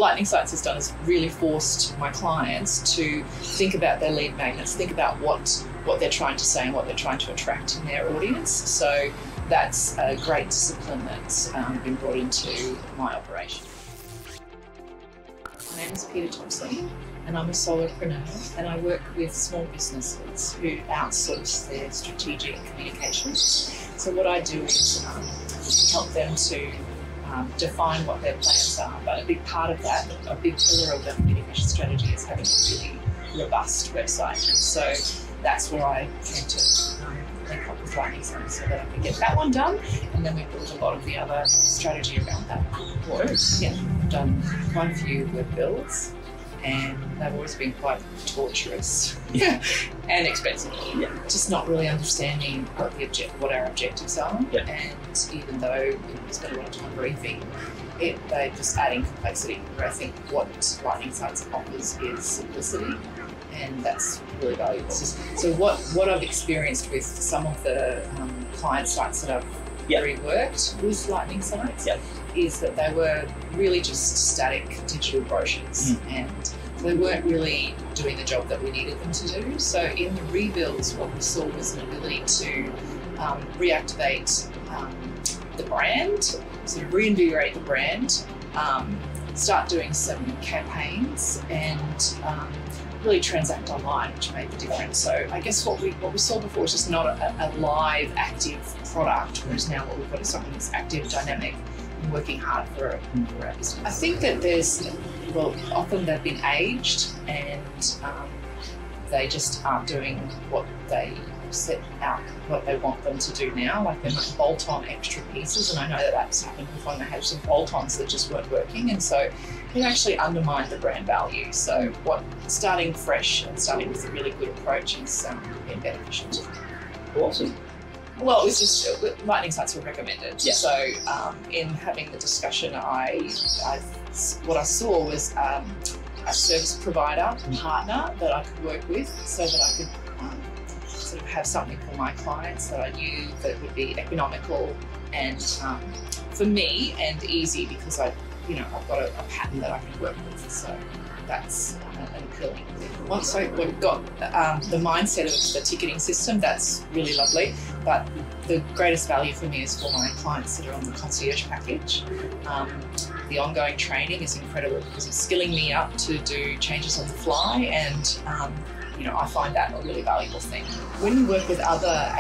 Lightning Sites has done is really forced my clients to think about their lead magnets, think about what they're trying to say and what they're trying to attract in their audience. So that's a great discipline that's been brought into my operation. My name is Peta Thompson and I'm a solopreneur, and I work with small businesses who outsource their strategic communications. So what I do is help them to define what their plans are, but a big part of that, a big pillar of the communication strategy is having a really robust website. And so that's where I came to link up with Lightning Sites so that I could get that one done, and then we build a lot of the other strategy around that. Yeah, I've done quite a few web builds, and they've always been quite tortuous and expensive. Just not really understanding what our objectives are, and even though we spend a lot of time briefing, they're just adding complexity. Where I think what Lightning Sites offers is simplicity, and that's really valuable. So what I've experienced with some of the client sites that I've reworked with Lightning Sites is that they were really just static digital brochures, and they weren't really doing the job that we needed them to do. So in the rebuilds, what we saw was an ability to reactivate the brand, sort of reinvigorate the brand, start doing some campaigns, and really transact online, which made the difference. So I guess what we saw before was just not a live, active product, whereas now what we've got is something that's active, dynamic, and working hard for our business. I think that often they've been aged, and they just aren't doing what they set out, what they want them to do now. Like, they might bolt on extra pieces, and I know that that's happened before, and they had some bolt-ons that just weren't working, and so it actually undermined the brand value. So starting fresh and starting with a really good approach is been beneficial. Awesome. Well, it was just Lightning Sites were recommended. So in having the discussion, what I saw was a service provider partner that I could work with, so that I could sort of have something for my clients that I knew that would be economical and for me, and easy, because I've got a pattern that I can work with. So that's an appealing thing. Once we've got the mindset of the ticketing system, that's really lovely. But the greatest value for me is for my clients that are on the concierge package. The ongoing training is incredible because it's skilling me up to do changes on the fly, and I find that a really valuable thing. When you work with other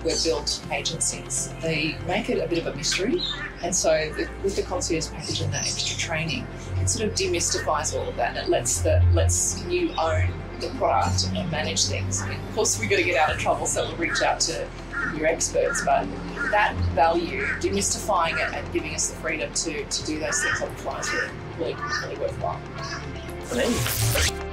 web build agencies, they make it a bit of a mystery, and so with the concierge package and that extra training, it sort of demystifies all of that, and it lets you own the product and manage things. I mean, of course, we've got to get out of trouble, so we'll reach out to your experts, but that value, demystifying it and giving us the freedom to do those things on the fly is really worthwhile. Amazing.